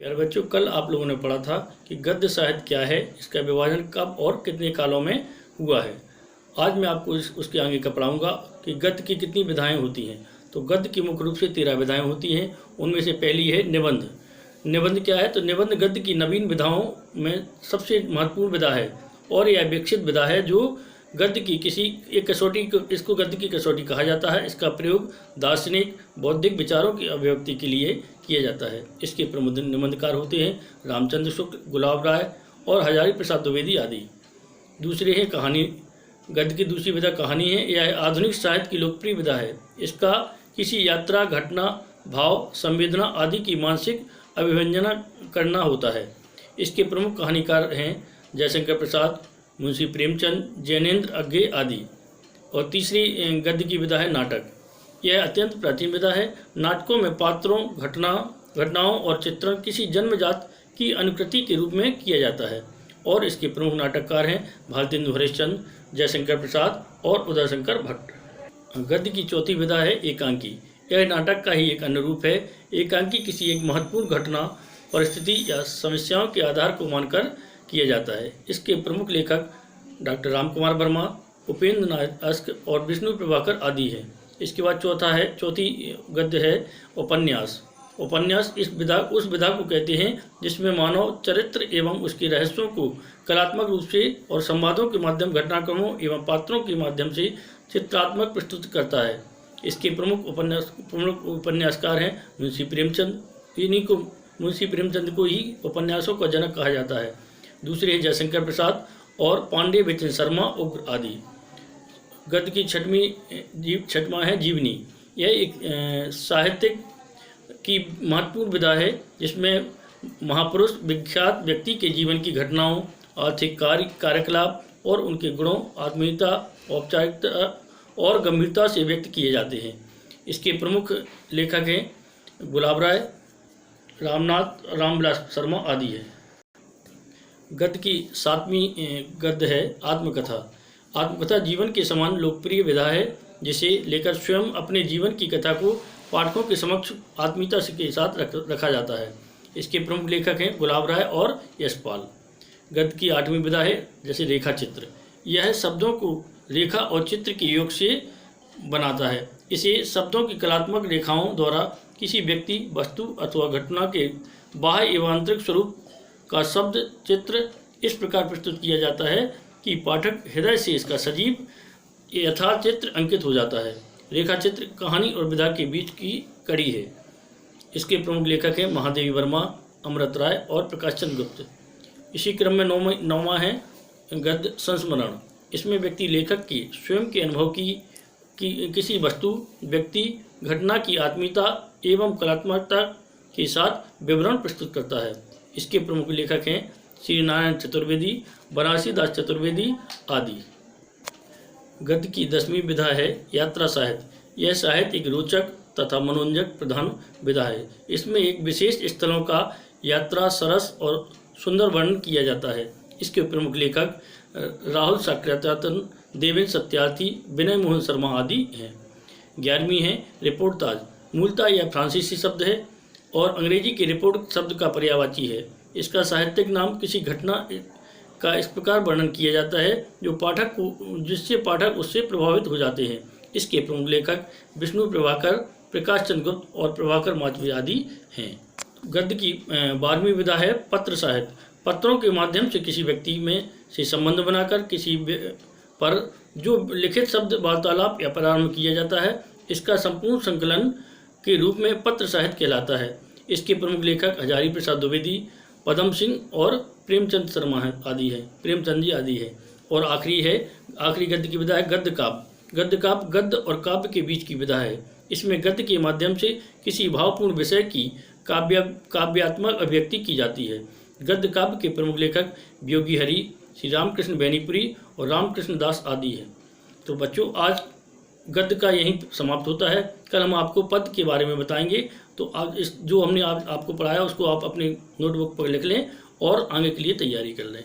प्यारे बच्चों, कल आप लोगों ने पढ़ा था कि गद्य साहित्य क्या है, इसका विभाजन कब और कितने कालों में हुआ है। आज मैं आपको उसके आगे का पढ़ाऊँगा कि गद्य की कितनी विधाएं होती हैं। तो गद्य की मुख्य रूप से 13 विधाएं होती हैं। उनमें से पहली है निबंध। निबंध क्या है? तो निबंध गद्य की नवीन विधाओं में सबसे महत्वपूर्ण विधा है और यह विकसित विधा है जो गद्य की किसी एक कसौटी को, इसको गद्य की कसौटी कहा जाता है। इसका प्रयोग दार्शनिक बौद्धिक विचारों की अभिव्यक्ति के लिए किया जाता है। इसके प्रमुख निबंधकार होते हैं रामचंद्र शुक्ल, गुलाब राय और हजारी प्रसाद द्विवेदी आदि। दूसरे है कहानी। गद्य की दूसरी विधा कहानी है। यह आधुनिक साहित्य की लोकप्रिय विधा है। इसका किसी यात्रा, घटना, भाव, संवेदना आदि की मानसिक अभिव्यंजना करना होता है। इसके प्रमुख कहानीकार हैं जयशंकर प्रसाद, मुंशी प्रेमचंद, जैनेन्द्र अज्ञे आदि। और तीसरी गद्य की विधा है नाटक। यह अत्यंत प्राचीन विधा है। नाटकों में पात्रों, घटनाओं और चित्रण किसी जन्मजात की अनुकृति के रूप में किया जाता है और इसके प्रमुख नाटककार हैं भारतेंदु हरिश्चंद्र, जयशंकर प्रसाद और उदयशंकर भट्ट। गद्य की चौथी विधा है एकांकी। यह नाटक का ही एक अन्य रूप है। एकांकी किसी एक महत्वपूर्ण घटना, परिस्थिति या समस्याओं के आधार को मानकर किया जाता है। इसके प्रमुख लेखक डॉक्टर रामकुमार वर्मा, उपेंद्र नाथ अस्क और विष्णु प्रभाकर आदि हैं। इसके बाद चौथी गद्य है उपन्यास। उपन्यास उस विधा को कहते हैं जिसमें मानव चरित्र एवं उसके रहस्यों को कलात्मक रूप से और संवादों के माध्यम, घटनाक्रमों एवं पात्रों के माध्यम से चित्रात्मक प्रस्तुत करता है। इसके प्रमुख उपन्यासकार हैं मुंशी प्रेमचंद। मुंशी प्रेमचंद को ही उपन्यासों का जनक कहा जाता है। दूसरे हैं जयशंकर प्रसाद और पांडे बिपिन शर्मा, उग्र आदि। गद्य की छठवां है जीवनी। यह एक साहित्यिक की महत्वपूर्ण विधा है जिसमें महापुरुष, विख्यात व्यक्ति के जीवन की घटनाओं, आर्थिक कार्यकलाप और उनके गुणों, आत्मीयता, औपचारिकता और गंभीरता से व्यक्त किए जाते हैं। इसके प्रमुख लेखक हैं गुलाब राय, रामविलास शर्मा आदि है। गद्य की 7वीं गद्य है आत्मकथा। आत्मकथा जीवन के समान लोकप्रिय विधा है जिसे लेकर स्वयं अपने जीवन की कथा को पाठकों के समक्ष आत्मीयता के साथ रखा जाता है। इसके प्रमुख लेखक हैं गुलाब राय और यशपाल। गद्य की 8वीं विधा है जैसे रेखा चित्र। यह शब्दों को रेखा और चित्र के योग से बनाता है। इसे शब्दों की कलात्मक रेखाओं द्वारा किसी व्यक्ति, वस्तु अथवा घटना के बाह्य एवं आंतरिक स्वरूप का शब्द चित्र इस प्रकार प्रस्तुत किया जाता है कि पाठक हृदय से इसका सजीव यथार्थ चित्र अंकित हो जाता है। रेखा चित्र कहानी और विधा के बीच की कड़ी है। इसके प्रमुख लेखक हैं महादेवी वर्मा, अमृत राय और प्रकाश चंद्र गुप्त। इसी क्रम में 9वां है गद्य संस्मरण। इसमें व्यक्ति लेखक की स्वयं के अनुभव की किसी वस्तु, व्यक्ति, घटना की आत्मीयता एवं कलात्मकता के साथ विवरण प्रस्तुत करता है। इसके प्रमुख लेखक हैं श्री नारायण चतुर्वेदी, बनारसी दास चतुर्वेदी आदि। गद्य की 10वीं विधा है यात्रा साहित्य। यह साहित्य एक रोचक तथा मनोरंजक प्रधान विधा है। इसमें एक विशेष स्थलों का यात्रा, सरस और सुंदर वर्णन किया जाता है। इसके प्रमुख लेखक राहुल साकृत्यायन, देवेंद्र सत्यार्थी, विनय मोहन शर्मा आदि हैं। 11वीं है रिपोर्टाज। मूलतः यह फ्रांसीसी शब्द है और अंग्रेजी के रिपोर्ट शब्द का पर्यायवाची है। इसका साहित्यिक नाम किसी घटना का इस प्रकार वर्णन किया जाता है जिससे पाठक उससे प्रभावित हो जाते हैं। इसके प्रमुख लेखक विष्णु प्रभाकर, प्रकाश चंद्र गुप्त और प्रभाकर माचवी आदि हैं। गद्य की 12वीं विधा है पत्र साहित्य। पत्रों के माध्यम से किसी व्यक्ति में से संबंध बनाकर किसी पर जो लिखित शब्द वार्तालाप या प्रारंभ किया जाता है, इसका संपूर्ण संकलन के रूप में पत्र साहित्य कहलाता है। इसके प्रमुख लेखक हजारी प्रसाद द्विवेदी, पदम सिंह और प्रेमचंद शर्मा आदि है, प्रेमचंद जी आदि है। और आखिरी गद्य की विधा है गद्य काव्य। गद्य काव्य गद्य और काव्य के बीच की विधा है। इसमें गद्य के माध्यम से किसी भावपूर्ण विषय की काव्यात्मक अभिव्यक्ति की जाती है। गद्य काव्य के प्रमुख लेखक वियोगी हरि, श्री रामकृष्ण बैनीपुरी और रामकृष्ण दास आदि है। तो बच्चों, आज गद्य का यहीं समाप्त होता है। कल हम आपको पद के बारे में बताएंगे। तो आज जो हमने आपको पढ़ाया उसको आप अपने नोटबुक पर लिख लें और आगे के लिए तैयारी कर लें।